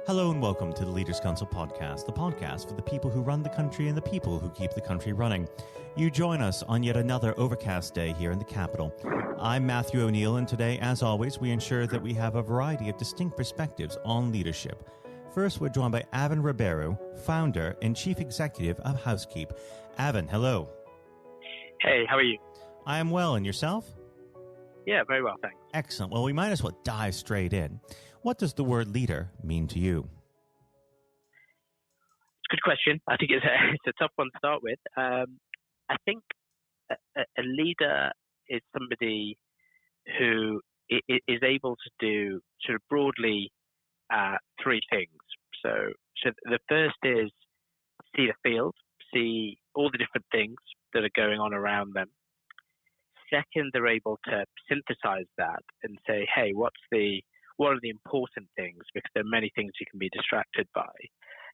Hello and welcome to the Leaders Council podcast, the podcast for the people who run the country and the people who keep the country running. You join us on yet another overcast day here in the capital. I'm Matthew O'Neill, and today, as always, we ensure that we have a variety of distinct perspectives on leadership. First, we're joined by Avin Rabheru, founder and chief executive of Housekeep. Avin, hello. Hey, how are you? I am well, and yourself? Yeah, very well, thanks. Excellent. Well, we might as well dive straight in. What does the word leader mean to you? It's a good question. I think it's a tough one to start with. I think a leader is somebody who is able to do sort of broadly three things. So the first is see the field, see all the different things that are going on around them. Second, they're able to synthesize that and say, hey, what are the important things? Because there are many things you can be distracted by.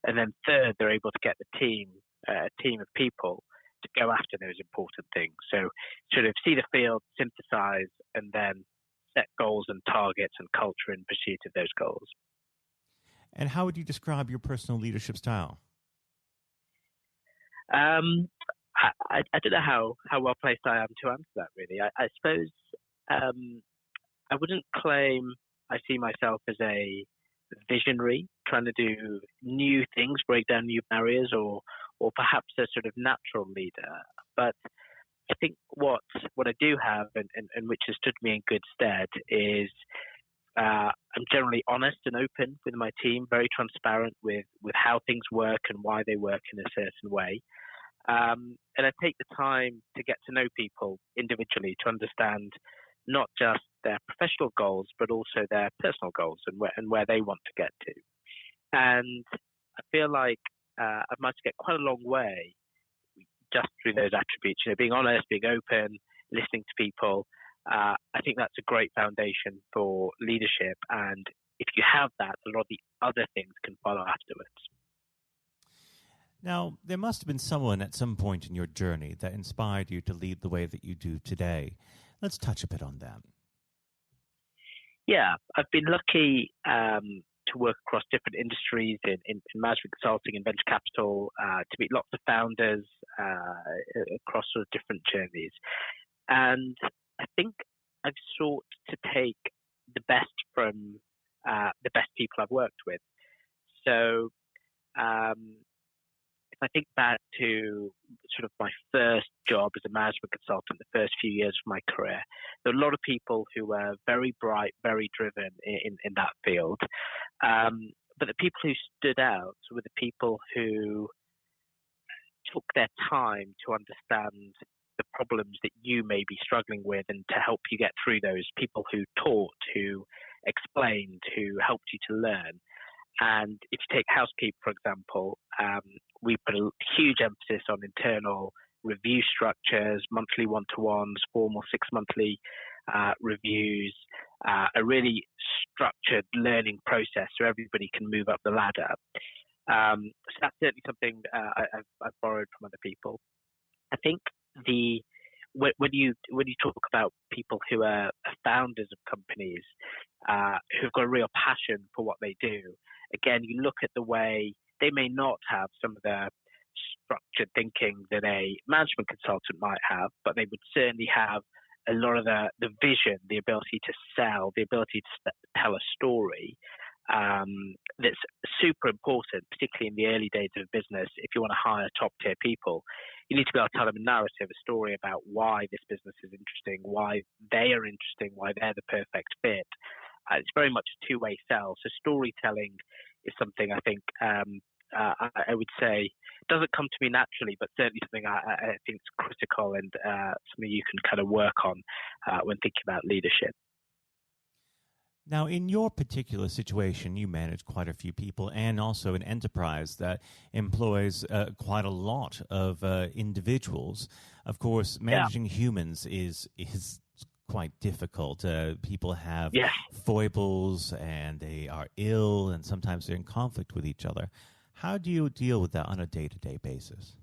And then third, they're able to get the team, a team of people, to go after those important things. So sort of see the field, synthesize, and then set goals and targets and culture in pursuit of those goals. And how would you describe your personal leadership style? I don't know how well placed I am to answer that, really. I suppose I wouldn't claim I see myself as a visionary, trying to do new things, break down new barriers, or perhaps a sort of natural leader. But I think what I do have, and which has stood me in good stead, is I'm generally honest and open with my team, very transparent with how things work and why they work in a certain way. And I take the time to get to know people individually to understand not just their professional goals, but also their personal goals and where they want to get to. And I feel like I've managed to get quite a long way just through those attributes, being honest, being open, listening to people. I think that's a great foundation for leadership. And if you have that, a lot of the other things can follow afterwards. Now, there must have been someone at some point in your journey that inspired you to lead the way that you do today. Let's touch a bit on that. Yeah, I've been lucky to work across different industries in management consulting and venture capital, to meet lots of founders across sort of different journeys. And I think I've sought to take the best from the best people I've worked with. So if I think back to sort of my first job as a management consultant, the first few years of my career, there were a lot of people who were very bright, very driven in that field. But the people who stood out were the people who took their time to understand the problems that you may be struggling with and to help you get through those. People who taught, who explained, who helped you to learn. And if you take Housekeep, for example, we put a huge emphasis on internal review structures, monthly one-to-ones, formal 6-monthly reviews, a really structured learning process so everybody can move up the ladder. So that's certainly something I've borrowed from other people. I think when you talk about people who are founders of companies who've got a real passion for what they do, again, you look at the way they may not have some of the structured thinking that a management consultant might have, but they would certainly have a lot of the vision, the ability to sell, the ability to tell a story that's super important, particularly in the early days of business. If you want to hire top-tier people, you need to be able to tell them a narrative, a story about why this business is interesting, why they are interesting, why they're the perfect fit. It's very much a two-way sell. So storytelling is something I think I would say doesn't come to me naturally, but certainly something I think is critical and something you can kind of work on when thinking about leadership. Now, in your particular situation, you manage quite a few people and also an enterprise that employs quite a lot of individuals. Of course, managing humans is quite difficult. People have foibles and they are ill and sometimes they're in conflict with each other. How do you deal with that on a day-to-day basis?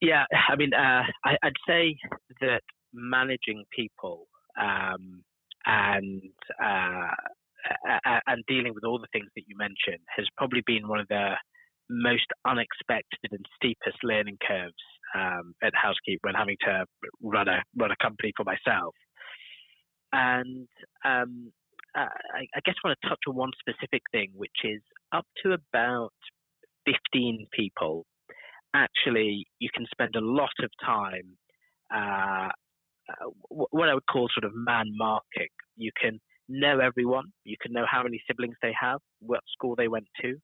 Yeah, I mean, I'd say that managing people and and dealing with all the things that you mentioned has probably been one of the most unexpected and steepest learning curves at Housekeep when having to run a company for myself. And I guess I want to touch on one specific thing, which is up to about 15 people. Actually, you can spend a lot of time what I would call sort of man marking. You can know everyone. You can know how many siblings they have, what school they went to,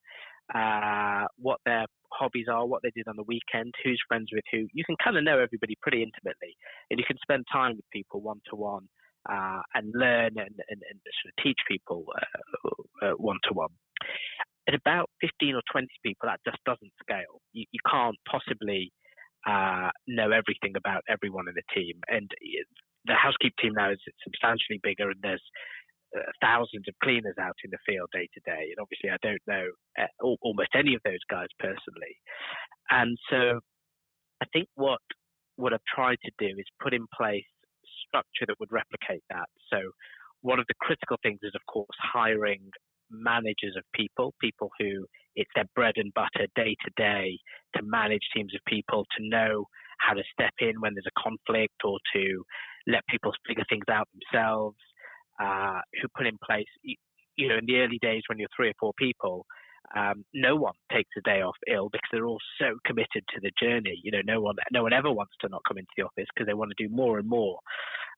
what their hobbies are, what they did on the weekend, who's friends with who. You can kind of know everybody pretty intimately, and you can spend time with people one-to-one and learn and sort of teach people one-to-one. At about 15 or 20 people, that just doesn't scale. You can't possibly know everything about everyone in the team. And the Housekeep team now is substantially bigger, and there's thousands of cleaners out in the field day to day. And obviously, I don't know almost any of those guys personally. And so I think what I've tried to do is put in place structure that would replicate that. So one of the critical things is, of course, hiring managers of people who it's their bread and butter day to day to manage teams of people, to know how to step in when there's a conflict or to let people figure things out themselves, who put in place, in the early days when you're 3 or 4 people, no one takes a day off ill because they're all so committed to the journey. No one ever wants to not come into the office because they want to do more and more.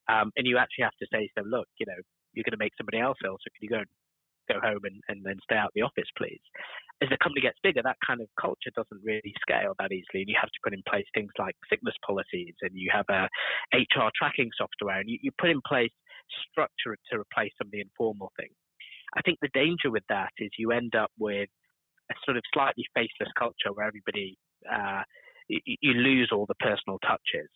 And you actually have to say to them, look, you're going to make somebody else ill, so can you go home and then stay out of the office, please? As the company gets bigger, that kind of culture doesn't really scale that easily, and you have to put in place things like sickness policies, and you have a HR tracking software, and you put in place structure to replace some of the informal things. I think the danger with that is you end up with a sort of slightly faceless culture where everybody, you lose all the personal touches.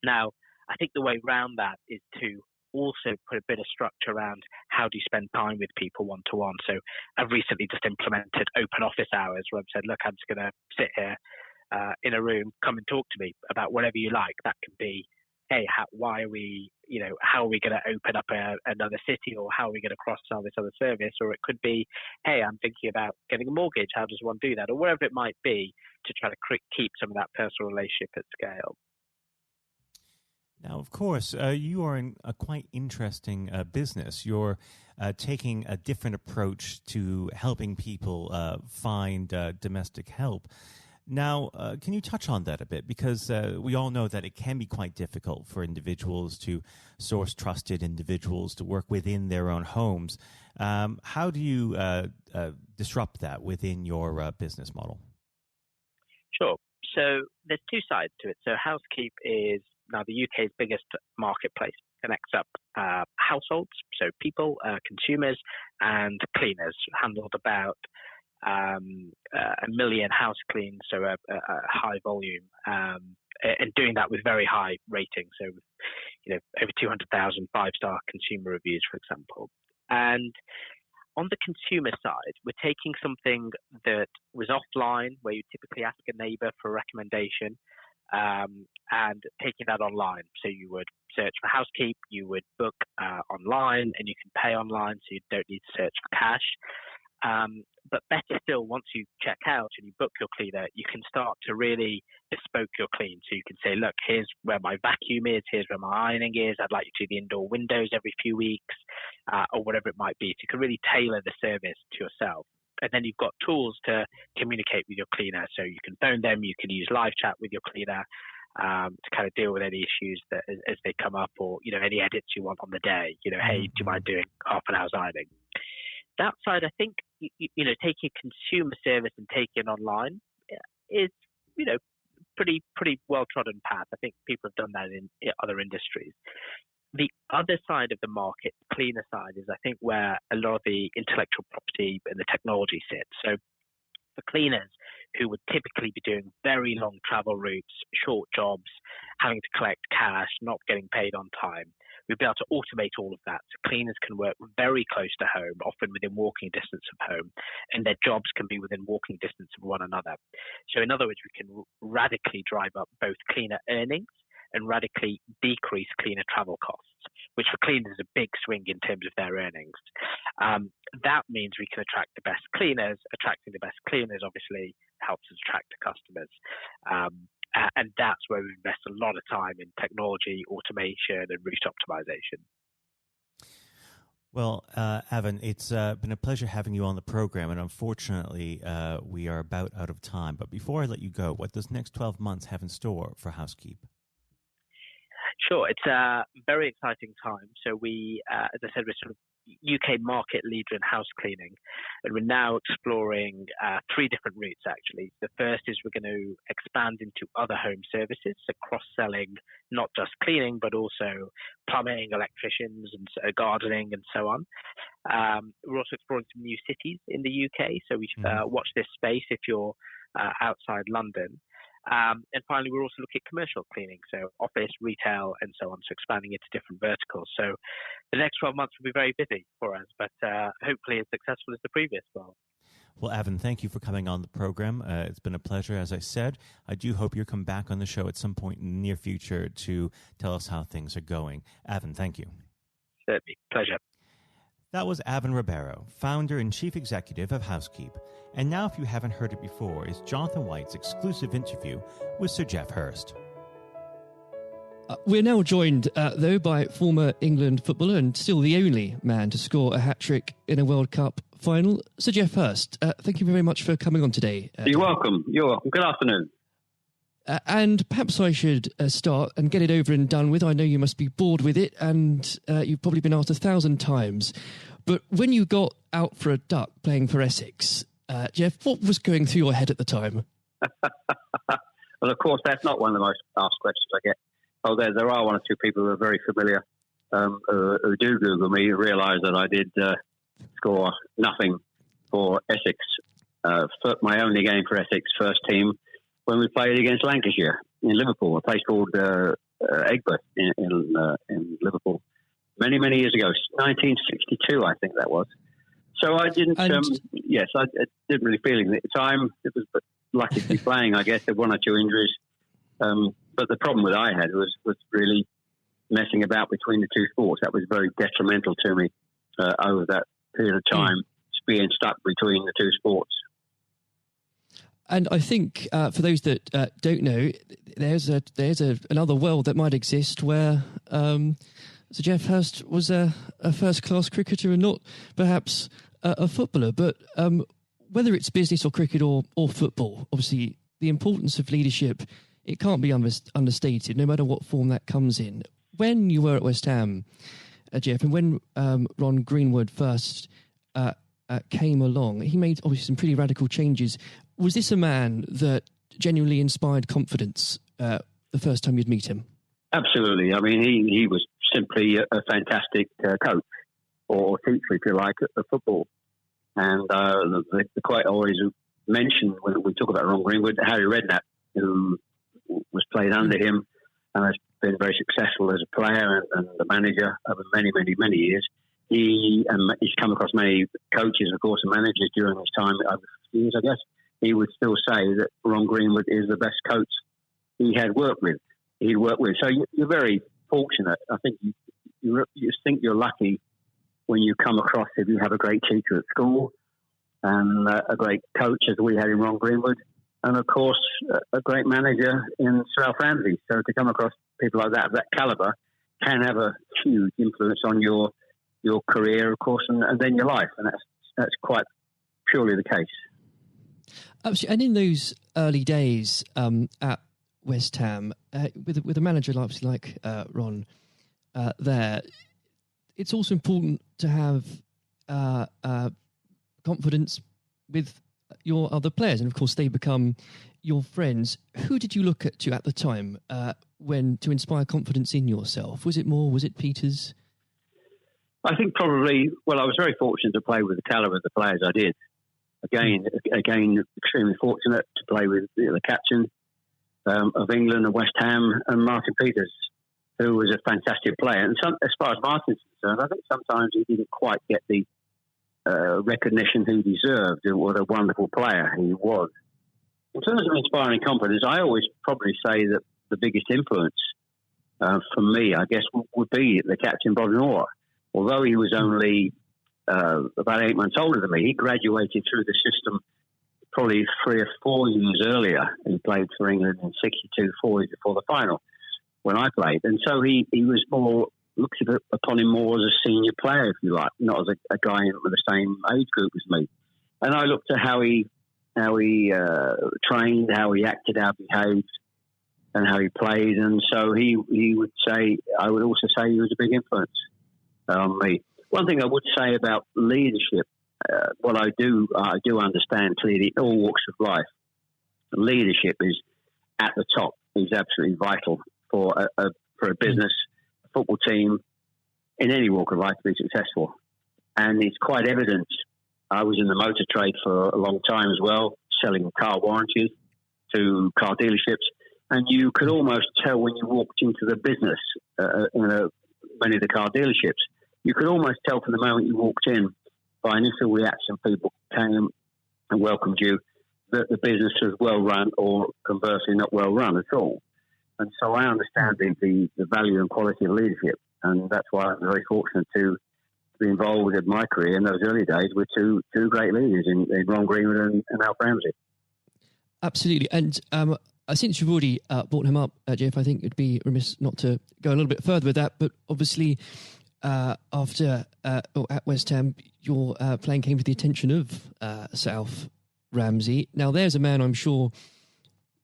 Now, I think the way around that is to also put a bit of structure around how do you spend time with people one-to-one. So I've recently just implemented open office hours where I've said, look, I'm just going to sit here in a room, come and talk to me about whatever you like. That could be, hey, how are we going to open up another city, or how are we going to cross-sell this other service? Or it could be, hey, I'm thinking about getting a mortgage. How does one do that? Or whatever it might be, to try to keep some of that personal relationship at scale. Now, of course, you are in a quite interesting business. You're taking a different approach to helping people find domestic help. Now, can you touch on that a bit? Because we all know that it can be quite difficult for individuals to source trusted individuals to work within their own homes. How do you disrupt that within your business model? Sure. So there's 2 sides to it. So Housekeep is now the UK's biggest marketplace, connects up households, so people, consumers, and cleaners, handled about 1 million house cleans, so a high volume, and doing that with very high ratings, so over 200,000 5-star consumer reviews, for example. And on the consumer side, we're taking something that was offline, where you typically ask a neighbor for a recommendation, and taking that online. So you would search for Housekeep, you would book online, and you can pay online, so you don't need to search for cash. But better still, once you check out and you book your cleaner, you can start to really bespoke your clean. So you can say, look, here's where my vacuum is, here's where my ironing is, I'd like you to do the indoor windows every few weeks, or whatever it might be. So you can really tailor the service to yourself. And then you've got tools to communicate with your cleaner. So you can phone them, you can use live chat with your cleaner to kind of deal with any issues that as they come up, or any edits you want on the day. Hey, do you mind doing half an hour's ironing? That side, I think, taking a consumer service and taking it online is, pretty well-trodden path. I think people have done that in other industries. The other side of the market, cleaner side, is I think where a lot of the intellectual property and the technology sits. So for cleaners who would typically be doing very long travel routes, short jobs, having to collect cash, not getting paid on time, we'd be able to automate all of that. So cleaners can work very close to home, often within walking distance of home, and their jobs can be within walking distance of one another. So in other words, we can radically drive up both cleaner earnings and radically decrease cleaner travel costs, which for cleaners is a big swing in terms of their earnings. That means we can attract the best cleaners. Attracting the best cleaners obviously helps us attract the customers. And that's where we invest a lot of time in technology, automation, and route optimization. Well, Avin, it's been a pleasure having you on the program, and unfortunately, we are about out of time. But before I let you go, what does next 12 months have in store for Housekeep? Sure, it's a very exciting time. So we, as I said, we're sort of UK market leader in house cleaning, and we're now exploring 3 different routes actually. The first is we're going to expand into other home services, so cross-selling not just cleaning but also plumbing, electricians, and gardening, and so on. We're also exploring some new cities in the UK, so we watch this space if you're outside London. And finally, we're also looking at commercial cleaning, so office, retail, and so on, so expanding into different verticals. So the next 12 months will be very busy for us, but hopefully as successful as the previous 12. Well, Avin, thank you for coming on the program. It's been a pleasure, as I said. I do hope you'll come back on the show at some point in the near future to tell us how things are going. Avin, thank you. Certainly. Pleasure. That was Avin Rabheru, founder and chief executive of Housekeep. And now, if you haven't heard it before, is Jonathan White's exclusive interview with Sir Geoff Hurst. We're now joined, though, by former England footballer and still the only man to score a hat-trick in a World Cup final, Sir Geoff Hurst. Thank you very much for coming on today. You're welcome. You're welcome. Good afternoon. And perhaps I should start and get it over and done with. I know you must be bored with it, and you've probably been asked 1,000 times. But when you got out for a duck playing for Essex, Geoff, what was going through your head at the time? Well, of course, that's not one of the most asked questions I get. Oh, there are 1 or 2 people who are very familiar who do Google me, realise that I did score nothing for Essex. My only game for Essex first team when we played against Lancashire in Liverpool, a place called Egbert in Liverpool, many, many years ago, 1962, I think that was. So I didn't, I didn't really feel it at the time. It was lucky to be playing, I guess. There were 1 or 2 injuries. But the problem that I had was really messing about between the 2 sports. That was very detrimental to me over that period of time, being stuck between the 2 sports. And I think for those that don't know, there's another world that might exist where Sir Geoff Hurst was a first-class cricketer and not perhaps a footballer. But whether it's business or cricket or football, obviously the importance of leadership, it can't be understated, no matter what form that comes in. When you were at West Ham, Geoff, and when Ron Greenwood first came along, he made obviously some pretty radical changes. Was this a man that genuinely inspired confidence the first time you'd meet him? Absolutely. I mean, he was simply a fantastic coach or teacher, if you like, of football. And the quite always mentioned when we talk about Ron Greenwood, Harry Redknapp, who was played under him and has been very successful as a player and the manager over many, many, many years. He's come across many coaches, of course, and managers during his time over years, I guess. He would still say that Ron Greenwood is the best coach he'd worked with. So you're very fortunate. I think you think you're lucky when you come across, if you have a great teacher at school and a great coach, as we had in Ron Greenwood, and of course a great manager in Sir Alf Ramsey. So to come across people like that, of that calibre, can have a huge influence on your career, of course, and then your life. And that's quite purely the case. Absolutely. And in those early days at West Ham, with a manager like Ron there, it's also important to have confidence with your other players, and of course they become your friends. Who did you look at the time when to inspire confidence in yourself? Was it Peters? I think probably. Well, I was very fortunate to play with the calibre of the players I did. Again, extremely fortunate to play with the captain of England and West Ham, and Martin Peters, who was a fantastic player. And as far as Martin's concerned, I think sometimes he didn't quite get the recognition he deserved. What a wonderful player he was. In terms of inspiring confidence, I always probably say that the biggest influence for me, I guess, would be the captain, Bobby Moore. Although he was only about 8 months older than me. He graduated through the system probably 3 or 4 years earlier. He played for England in 62, 4 years before the final when I played. And so he was more, looked upon him more as a senior player, if you like, not as a guy with the same age group as me. And I looked at how he trained, how he acted, how he behaved, and how he played. And so he would say, I would also say he was a big influence on me. One thing I would say about leadership, what I do understand clearly in all walks of life, leadership is at the top, is absolutely vital for a business, a football team, in any walk of life to be successful. And it's quite evident. I was in the motor trade for a long time as well, selling car warranties to car dealerships. And you could almost tell when you walked into the business, many of the car dealerships, you could almost tell from the moment you walked in by initial reaction, people came and welcomed you, that the business was well run or conversely not well run at all. And so I understand the value and quality of leadership. And that's why I'm very fortunate to be involved in my career in those early days with two great leaders in Ron Greenwood and Alf Ramsey. Absolutely. And since you've already brought him up, Jeff, I think it'd be remiss not to go a little bit further with that. But obviously, after at West Ham, your playing came to the attention of Sir Alf Ramsey. Now, there's a man I'm sure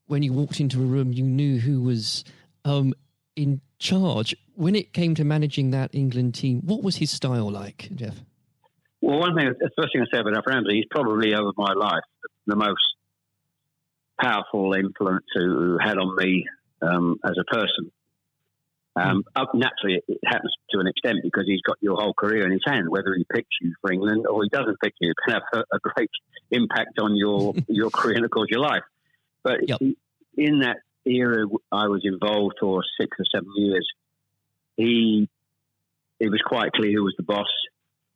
when you walked into a room, you knew who was in charge. When it came to managing that England team, what was his style like, Jeff? Well, the first thing I say about Alf Ramsey, he's probably over my life the most powerful influence who had on me as a person. Naturally, it happens to an extent because he's got your whole career in his hand. Whether he picks you for England or he doesn't pick you, it can have a great impact on your career and, of course, your life. But in that era, I was involved for 6 or 7 years. It was quite clear who was the boss.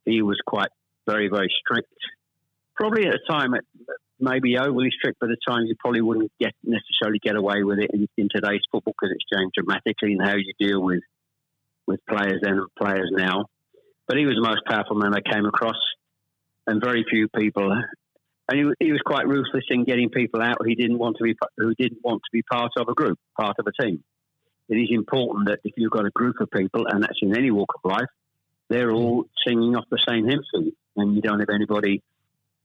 He was quite very, very strict. Probably at a time, maybe overly strict, but at a time you probably wouldn't necessarily get away with it in today's football because it's changed dramatically in how you deal with players then and players now. But he was the most powerful man I came across, and very few people. And he was quite ruthless in getting people out who didn't want to be part of a group, part of a team. It is important that if you've got a group of people, and that's in any walk of life, they're all singing off the same hymn sheet, and you don't have anybody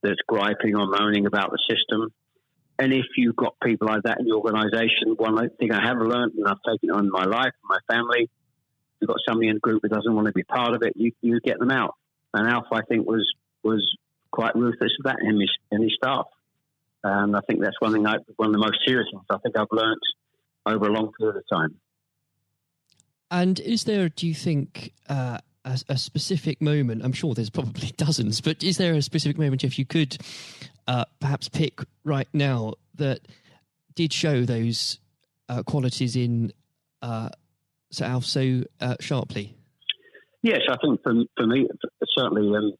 that's griping or moaning about the system. And if you've got people like that in your organisation, one thing I have learned, and I've taken it on in my life, my family, you've got somebody in a group that doesn't want to be part of it, you get them out. And Alf, I think, was quite ruthless with that in his staff. And I think that's one of the most serious things I think I've learned over a long period of time. And is there, do you think, a specific moment, I'm sure there's probably dozens, but is there a specific moment, if you could perhaps pick right now, that did show those qualities in Sir Alf so sharply? Yes, I think for me, certainly,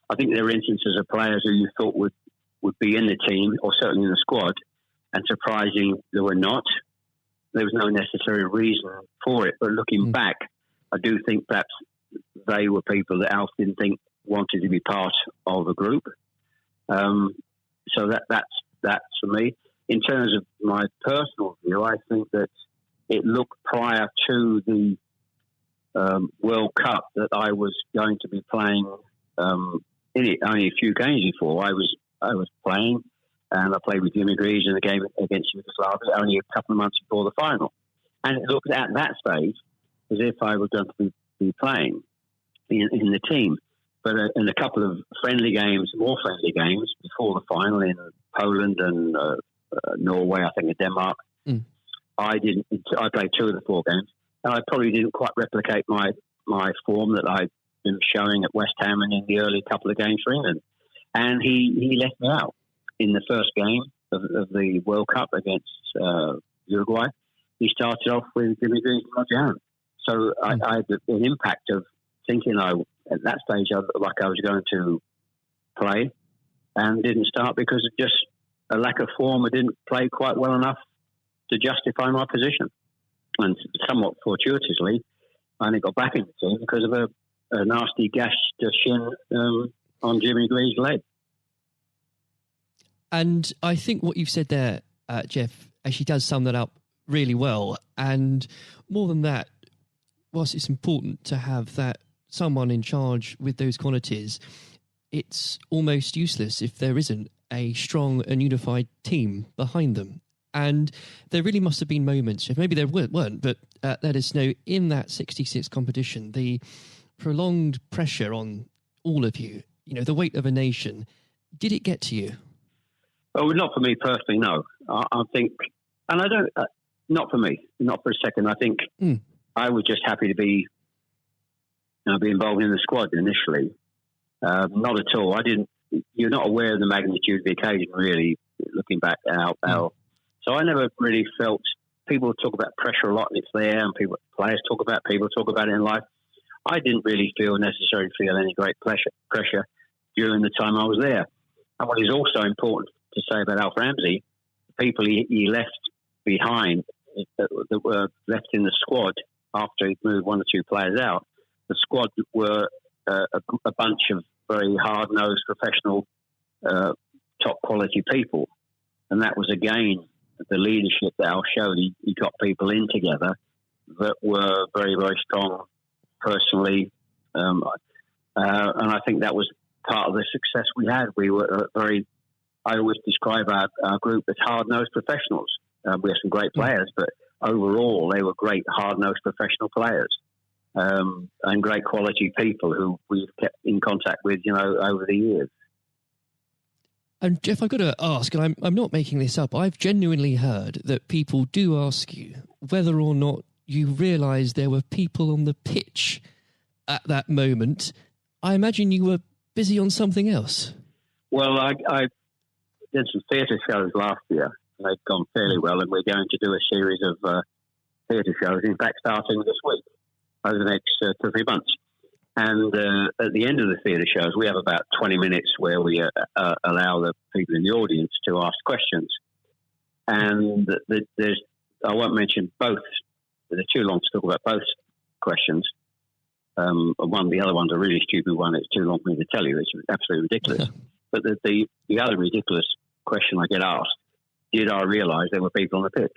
I think there are instances of players who you thought would be in the team or certainly in the squad, and surprising they were not. There was no necessary reason for it, but looking back, I do think perhaps they were people that Alf didn't think wanted to be part of a group. So that's for me. In terms of my personal view, I think that it looked prior to the World Cup that I was going to be playing in it only a few games before. I was playing, and I played with Jimmy Greaves in a game against Yugoslavia only a couple of months before the final. And it looked at that stage as if I was going to be playing in the team. But in a couple of more friendly games before the final in Poland and Norway, I think, and Denmark, I played 2 of the 4 games, and I probably didn't quite replicate my form that I'd been showing at West Ham and in the early couple of games for England. And he left me out in the first game of the World Cup against Uruguay. He started off with Jimmy Greaves and Roger Hunt. So I had an impact of thinking at that stage I was going to play, and didn't start because of just a lack of form. I didn't play quite well enough to justify my position. And somewhat fortuitously, I only got back in the team because of a nasty gashed shin on Jimmy Greaves' leg. And I think what you've said there, Jeff, actually does sum that up really well. And more than that, whilst it's important to have that someone in charge with those qualities, it's almost useless if there isn't a strong and unified team behind them. And there really must have been moments, Jeff, maybe there weren't, but let us know, in that 66 competition, the prolonged pressure on all of you, the weight of a nation, did it get to you? Oh, not for me personally, no. I think, and I don't, not for me, not for a second. I think I was just happy to be involved in the squad initially. Not at all. You're not aware of the magnitude of the occasion, really, looking back out. So I never really felt, people talk about pressure a lot, and it's there, and players talk about it in life. I didn't really necessarily feel any great pressure during the time I was there. And what is also important to say about Alf Ramsey, the people he left behind, that were left in the squad after he'd moved one or two players out, the squad were a bunch of very hard-nosed, professional, top-quality people. And that was, again, the leadership that Al showed. He got people in together that were very, very strong personally. And I think that was part of the success we had. We were I always describe our group as hard-nosed professionals. We have some great players, but overall they were great hard-nosed professional players. And great quality people who we've kept in contact with, over the years. And Jeff, I've got to ask, and I'm not making this up, I've genuinely heard that people do ask you whether or not you realise there were people on the pitch at that moment. I imagine you were busy on something else. Well, I did some theatre shows last year, and they've gone fairly well, and we're going to do a series of theatre shows, in fact, starting this week, over the next 2 or 3 months. And at the end of the theatre shows, we have about 20 minutes where we allow the people in the audience to ask questions. And I won't mention both. They're too long to talk about both questions. The other one's a really stupid one. It's too long for me to tell you. It's absolutely ridiculous. But the other ridiculous question I get asked, did I realise there were people on the pitch?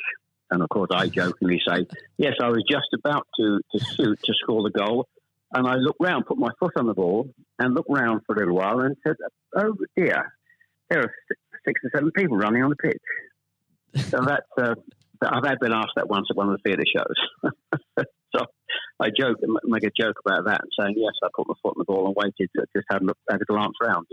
And of course, I jokingly say, yes, I was just about to shoot to score the goal. And I looked round, put my foot on the ball, and looked round for a little while and said, oh dear, there are 6 or 7 people running on the pitch. So I've been asked that once at one of the theatre shows. So I make a joke about that and saying, yes, I put my foot on the ball and waited to just have a glance round,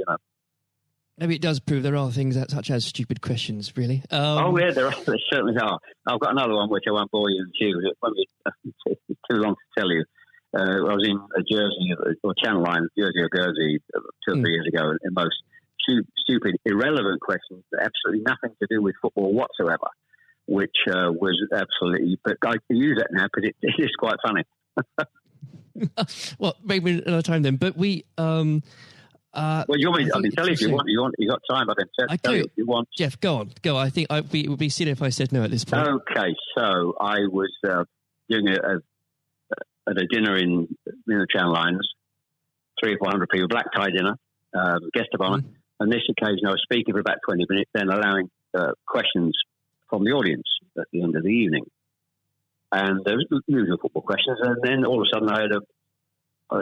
Maybe it does prove there are things such as stupid questions, really. Oh, yeah, there certainly are. I've got another one which I won't bore you into. It's too long to tell you. I was in a Jersey or Channel Line, Jersey or Guernsey 2 or 3 years ago, and most stupid, irrelevant questions, absolutely nothing to do with football whatsoever, which was absolutely. But I can use that now because it is quite funny. Well, maybe another time then. But we. Well, you want me? I can tell you if you want. You got time? I can tell you if you want. Jeff, go on. Go. I think it would be silly if I said no at this point. Okay, so I was doing at a dinner in the Channel Lines, 300 or 400 people, black tie dinner, guest of honour. On this occasion, I was speaking for about 20 minutes, then allowing questions from the audience at the end of the evening. And there was usual football questions, and then all of a sudden I heard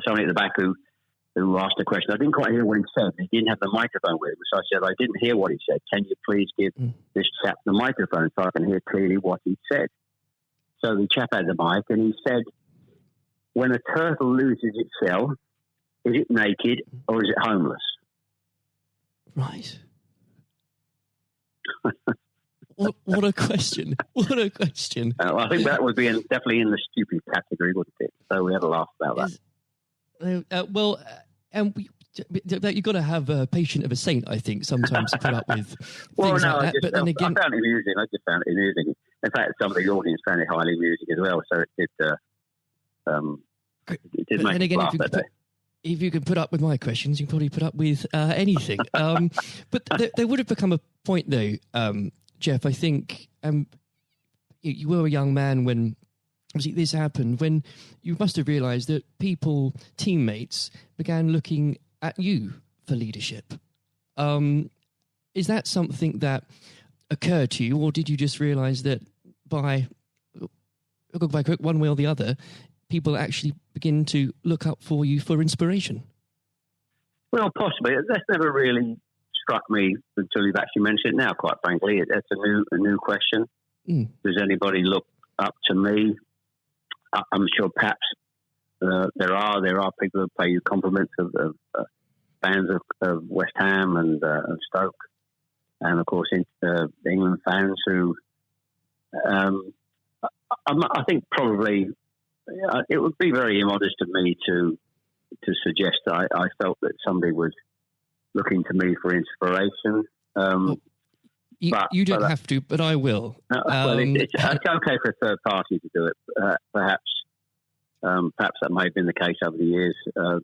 somebody at the back who asked a question. I didn't quite hear what he said. He didn't have the microphone with him, so I said, I didn't hear what he said. Can you please give this chap the microphone so I can hear clearly what he said? So the chap had the mic, and he said, when a turtle loses its shell, is it naked or is it homeless? Right. What a question. What a question. I think that would be definitely in the stupid category, wouldn't it? So we had a laugh about that. You've got to have a patient of a saint, I think, sometimes to put up with things like that. I found it amusing. I just found it amusing. In fact, some of the audience found it highly amusing as well, so it did make me laugh that day. If you can put up with my questions, you can probably put up with anything. But there would have become a point, though, Jeff, I think you were a young man when obviously this happened when you must have realised that teammates, began looking at you for leadership. Is that something that occurred to you, or did you just realise that by one way or the other, people actually begin to look up for you for inspiration? Well, possibly. That's never really struck me until you've actually mentioned it now, quite frankly. It's a new question. Does anybody look up to me? I'm sure perhaps there are people who pay you compliments of fans of West Ham and Stoke, and of course England fans who I think probably it would be very immodest of me to suggest that I felt that somebody was looking to me for inspiration. You don't have to, but I will. It's okay for a third party to do it. Perhaps that may have been the case over the years.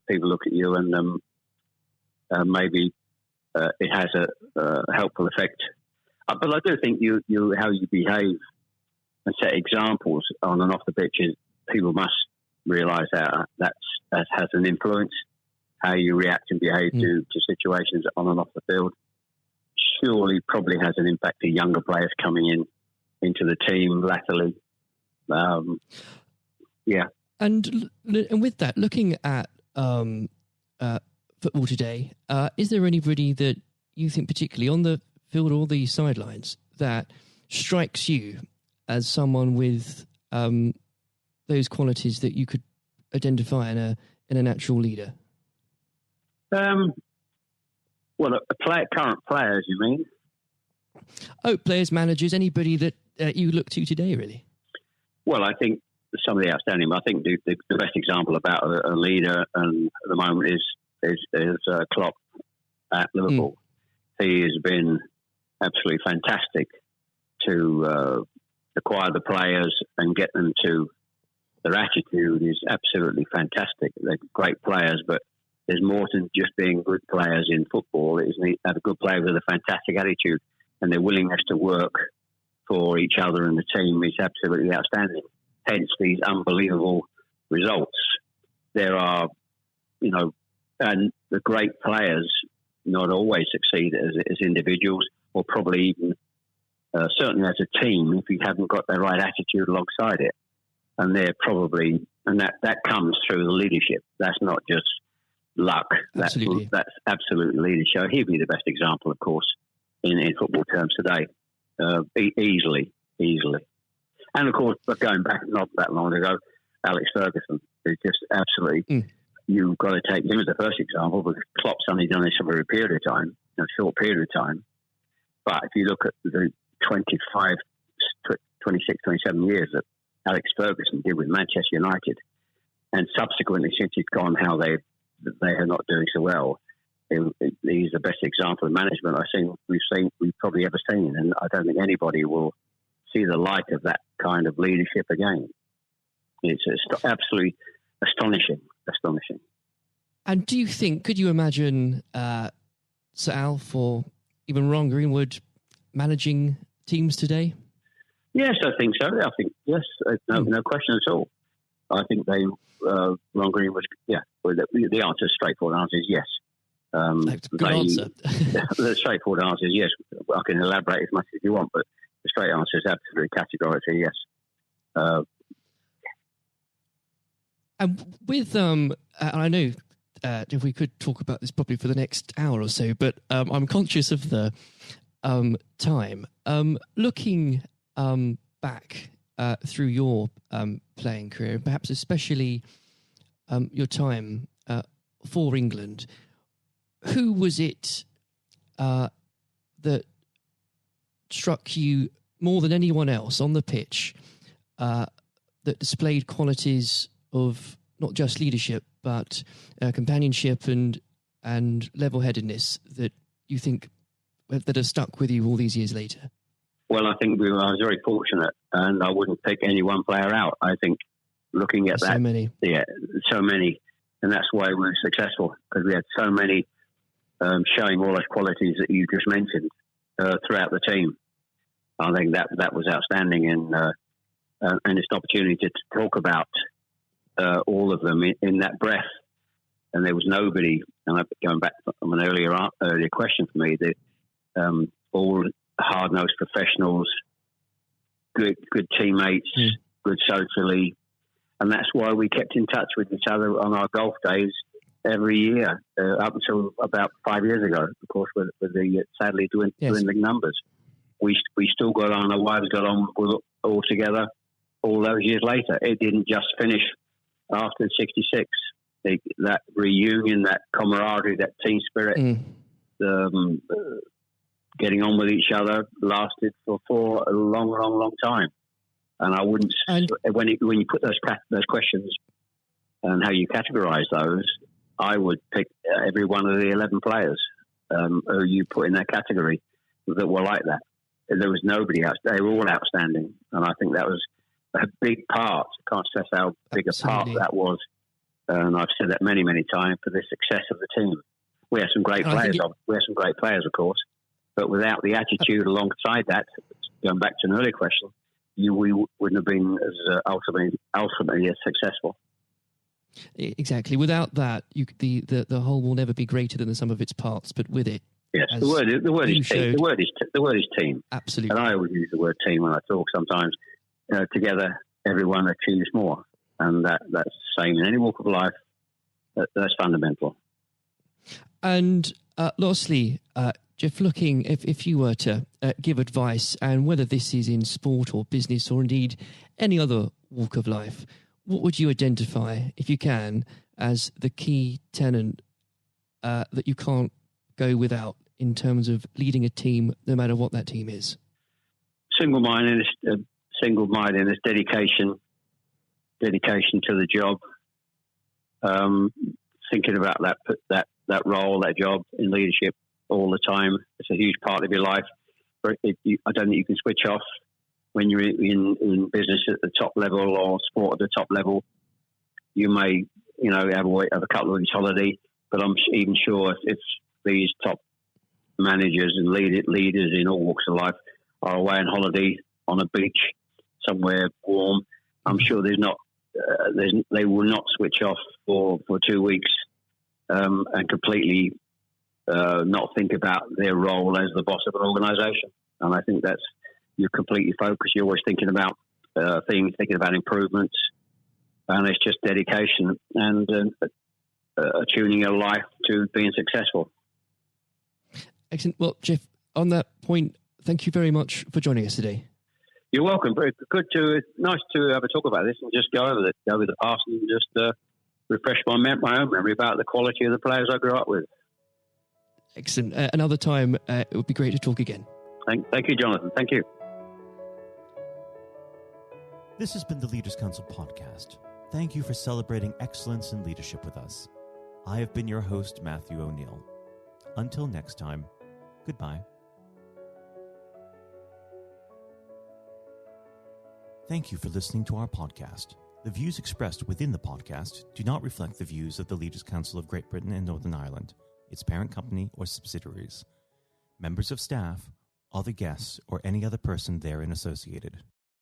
People look at you and maybe it has a helpful effect. But I do think you how you behave and set examples on and off the pitch is people must realise that has an influence. How you react and behave to situations on and off the field surely probably has an impact to younger players coming into the team latterly. And with that, looking at football today, is there anybody that you think particularly on the field or the sidelines that strikes you as someone with those qualities that you could identify in a natural leader? Well, current players, you mean? Oh, players, managers, anybody that you look to today, really? Well, I think some of the outstanding. I think the best example about a leader and at the moment is Klopp at Liverpool. He has been absolutely fantastic to acquire the players and get them to their attitude is absolutely fantastic. They're great players, but there's more than just being good players in football. It is have a good player with a fantastic attitude, and their willingness to work for each other and the team is absolutely outstanding. Hence these unbelievable results. There are, and the great players not always succeed as individuals, or probably even certainly as a team if you haven't got the right attitude alongside it. And they're probably, and that comes through the leadership. That's not just luck. Absolutely. That's absolute leadership. He'd be the best example, of course, in football terms today, easily. And of course, going back not that long ago, Alex Ferguson is just absolutely. You've got to take him as the first example, because Klopp's only done this over a period of time, a short period of time. But if you look at the 26, 27 years that Alex Ferguson did with Manchester United, and subsequently since he's gone, how they are not doing so well. He's the best example of management we've probably ever seen, and I don't think anybody will see the like of that kind of leadership again. It's absolutely astonishing. And do you think, could you imagine Sir Alf or even Ron Greenwood managing teams today? Yes, I think so. I think yes, no question at all. I think Ron Greenwood. Yeah, well, the answer, straightforward answer is yes. Good answer. The straightforward answer is yes. I can elaborate as much as you want, but the straight answer is absolutely categorically yes. And with and I know if we could talk about this probably for the next hour or so, but I'm conscious of the time. Looking back through your playing career, perhaps especially your time for England, who was it that struck you more than anyone else on the pitch that displayed qualities of not just leadership but companionship and level-headedness that you think that have stuck with you all these years later? Well, I think I was very fortunate, and I wouldn't pick any one player out. I think looking at that, so many, and that's why we were successful, because we had so many showing all those qualities that you just mentioned throughout the team. I think that was outstanding, and and it's an opportunity to talk about all of them in that breath. And there was nobody, and going back from an earlier question for me, that all hard-nosed professionals, good teammates, good socially, and that's why we kept in touch with each other on our golf days every year, up until about 5 years ago, of course, with the sadly dwindling numbers. We still got on, our wives got on all together all those years later. It didn't just finish after 66. That reunion, that camaraderie, that team spirit, getting on with each other lasted for a long time. And I wouldn't, when you put those questions and how you categorise those, I would pick every one of the 11 players who you put in that category that were like that. There was nobody else. They were all outstanding. And I think that was a big part. I can't stress how big a part that was. And I've said that many times, for the success of the team. We had some great players. We had some great players, of course. But without the attitude alongside that, going back to an earlier question, we wouldn't have been as ultimately as successful. Exactly. Without that, the whole will never be greater than the sum of its parts. But with it, yes, the word is team. The word is team. Absolutely. And I always use the word team when I talk. Sometimes together, everyone achieves more, and that's the same in any walk of life. That's fundamental. And lastly, Jeff, looking if you were to give advice, and whether this is in sport or business or indeed any other walk of life, what would you identify, if you can, as the key tenet that you can't go without in terms of leading a team, no matter what that team is? Single-mindedness, dedication to the job, thinking about that role, that job in leadership all the time. It's a huge part of your life. I don't think you can switch off when you're in business at the top level or sport at the top level. You may, have a couple of weeks holiday, but I'm even sure if these top managers and leaders in all walks of life are away on holiday on a beach somewhere warm, I'm sure they will not switch off for 2 weeks and completely not think about their role as the boss of an organisation. And I think you're completely focused. You're always thinking about things, thinking about improvements, and it's just dedication and tuning your life to being successful. Excellent. Well, Jeff, on that point, thank you very much for joining us today. You're welcome. Very good nice to have a talk about this and just go over the past and just refresh my own memory about the quality of the players I grew up with. Excellent. Another time, it would be great to talk again. Thank you, Jonathan. Thank you. This has been the Leaders Council podcast. Thank you for celebrating excellence in leadership with us. I have been your host, Matthew O'Neill. Until next time, goodbye. Thank you for listening to our podcast. The views expressed within the podcast do not reflect the views of the Leaders Council of Great Britain and Northern Ireland, its parent company or subsidiaries, members of staff, other guests, or any other person therein associated.